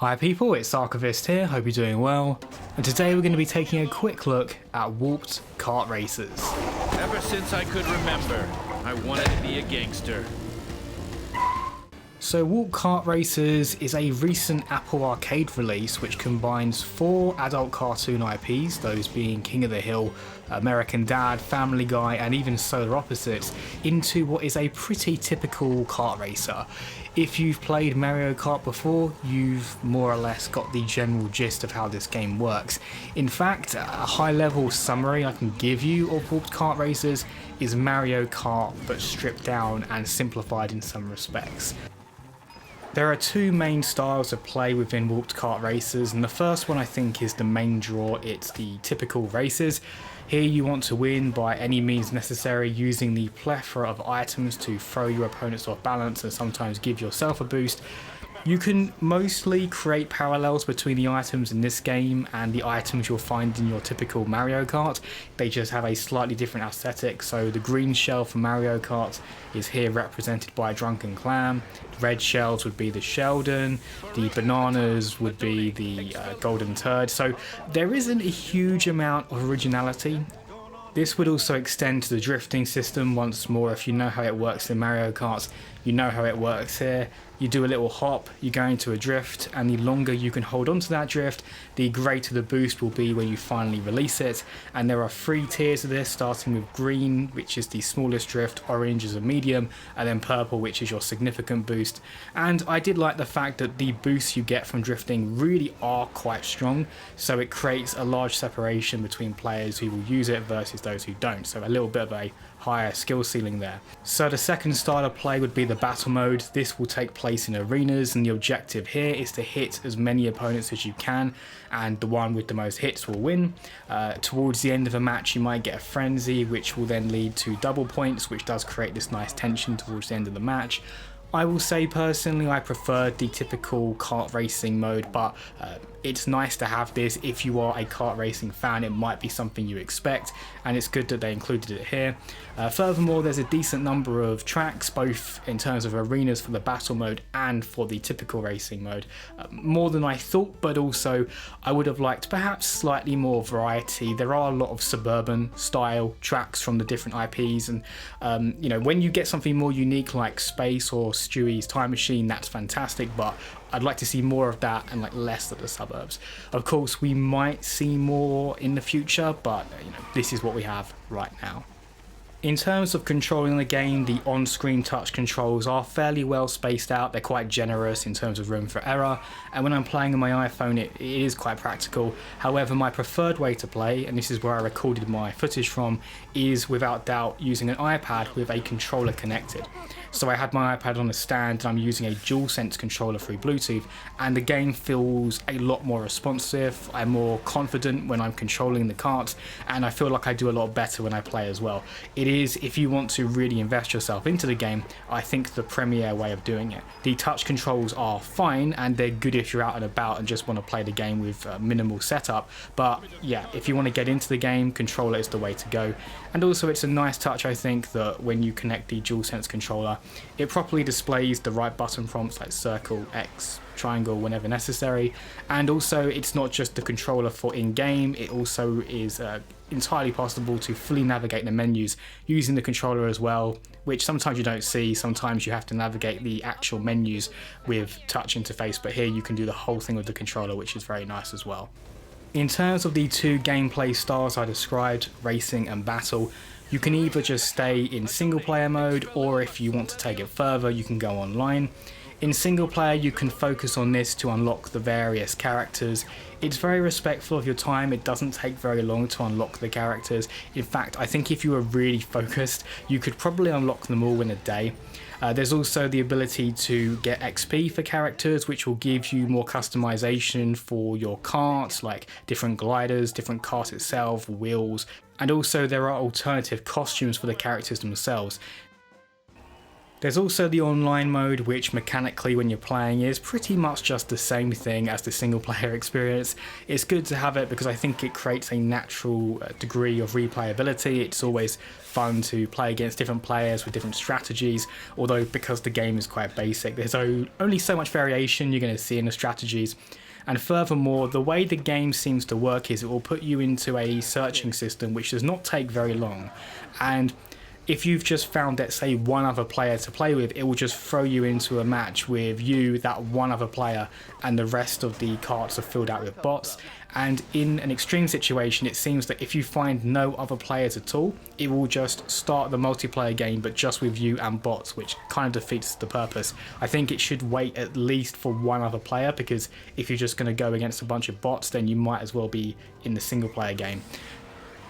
Hi people, it's Archivist here, hope you're doing well, and today we're going to be taking a quick look at warped kart races. Ever since I could remember, I wanted to be a gangster. So Warped Kart Racers is a recent Apple Arcade release which combines 4 adult cartoon IPs, those being King of the Hill, American Dad, Family Guy and even Solar Opposites, into what is a pretty typical kart racer. If you've played Mario Kart before, you've more or less got the general gist of how this game works. In fact, a high level summary I can give you of Warped Kart Racers is Mario Kart but stripped down and simplified in some respects. There are 2 main styles of play within Warped Kart Racers, and the first one I think is the main draw. It's the typical races. Here you want to win by any means necessary, using the plethora of items to throw your opponents off balance and sometimes give yourself a boost. You can mostly create parallels between the items in this game and the items you'll find in your typical Mario Kart. They just have a slightly different aesthetic. So the green shell for Mario Kart is here represented by a drunken clam. Red shells would be the Sheldon. The bananas would be the golden turd. So there isn't a huge amount of originality. This would also extend to the drifting system once more. If you know how it works in Mario Kart, you know how it works here. You do a little hop, you go into a drift, and the longer you can hold on to that drift, the greater the boost will be when you finally release it. And there are 3 tiers of this, starting with green, which is the smallest drift, orange is a medium, and then purple, which is your significant boost. And I did like the fact that the boosts you get from drifting really are quite strong, so it creates a large separation between players who will use it versus those who don't, so a little bit of a higher skill ceiling there. So the second style of play would be the battle mode. This will take place in arenas, and the objective here is to hit as many opponents as you can, and the one with the most hits will win. Towards the end of a match you might get a frenzy, which will then lead to double points, which does create this nice tension towards the end of the match. I will say personally I preferred the typical kart racing mode, but it's nice to have this. If you are a kart racing fan, it might be something you expect, and it's good that they included it here. Furthermore, there's a decent number of tracks, both in terms of arenas for the battle mode and for the typical racing mode. More than I thought, but also I would have liked perhaps slightly more variety. There are a lot of suburban style tracks from the different IPs, and you know, when you get something more unique like Space or Stewie's Time Machine, that's fantastic, but I'd like to see more of that and like less of the suburbs. Of course, we might see more in the future, but you know, this is what we have right now. In terms of controlling the game, the on-screen touch controls are fairly well spaced out. They're quite generous in terms of room for error, and when I'm playing on my iPhone it is quite practical. However, my preferred way to play, and this is where I recorded my footage from, is without doubt using an iPad with a controller connected. So I had my iPad on a stand and I'm using a DualSense controller through Bluetooth, and the game feels a lot more responsive. I'm more confident when I'm controlling the karts, and I feel like I do a lot better when I play as well. It is, if you want to really invest yourself into the game, I think the premier way of doing it. The touch controls are fine and they're good if you're out and about and just want to play the game with minimal setup, but yeah, if you want to get into the game, controller is the way to go. And also it's a nice touch, I think, that when you connect the DualSense controller, it properly displays the right button prompts like circle, X, triangle whenever necessary. And also it's not just the controller for in-game, it also is entirely possible to fully navigate the menus using the controller as well, which sometimes you don't see. Sometimes you have to navigate the actual menus with touch interface, but here you can do the whole thing with the controller, which is very nice as well. In terms of the 2 gameplay styles I described, racing and battle, you can either just stay in single player mode, or if you want to take it further you can go online. In single player you can focus on this to unlock the various characters. It's very respectful of your time, it doesn't take very long to unlock the characters. In fact, I think if you were really focused you could probably unlock them all in a day. There's also the ability to get XP for characters, which will give you more customization for your karts, like different gliders, different kart itself, wheels, and also there are alternative costumes for the characters themselves. There's also the online mode, which mechanically when you're playing is pretty much just the same thing as the single player experience. It's good to have it because I think it creates a natural degree of replayability. It's always fun to play against different players with different strategies, although because the game is quite basic, there's only so much variation you're going to see in the strategies. And furthermore, the way the game seems to work is it will put you into a searching system which does not take very long, and if you've just found, let's say, one other player to play with, it will just throw you into a match with you, that one other player, and the rest of the carts are filled out with bots. And in an extreme situation, it seems that if you find no other players at all, it will just start the multiplayer game, but just with you and bots, which kind of defeats the purpose. I think it should wait at least for one other player, because if you're just going to go against a bunch of bots, then you might as well be in the single player game.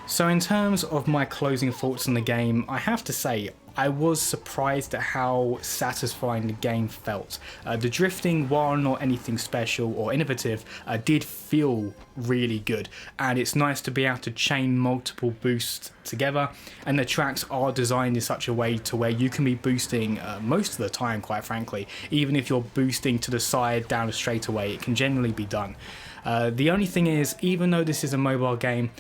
So in terms of my closing thoughts on the game, I have to say I was surprised at how satisfying the game felt. The drifting, while not anything special or innovative, did feel really good, and it's nice to be able to chain multiple boosts together, and the tracks are designed in such a way to where you can be boosting most of the time, quite frankly. Even if you're boosting to the side, down a straightaway, it can generally be done. The only thing is, even though this is a mobile game,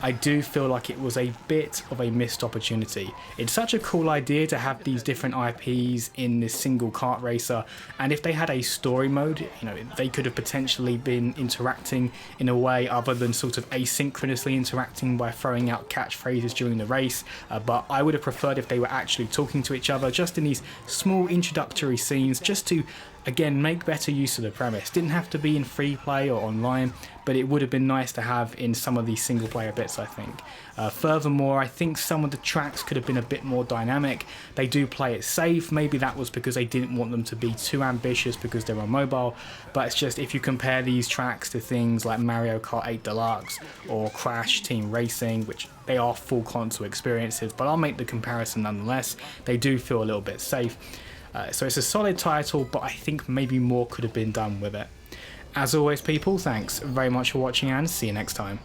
I do feel like it was a bit of a missed opportunity. It's such a cool idea to have these different IPs in this single kart racer, and if they had a story mode, they could have potentially been interacting in a way other than sort of asynchronously interacting by throwing out catchphrases during the race, but I would have preferred if they were actually talking to each other just in these small introductory scenes, just to again make better use of the premise. Didn't have to be in free play or online, but it would have been nice to have in some of these single player bits, I think. Furthermore, I think some of the tracks could have been a bit more dynamic. They do play it safe. Maybe that was because they didn't want them to be too ambitious because they're on mobile, but it's just, if you compare these tracks to things like Mario Kart 8 Deluxe or Crash Team Racing, which they are full console experiences, but I'll make the comparison nonetheless, they do feel a little bit safe. So it's a solid title, but I think maybe more could have been done with it. As always, people, thanks very much for watching, and see you next time.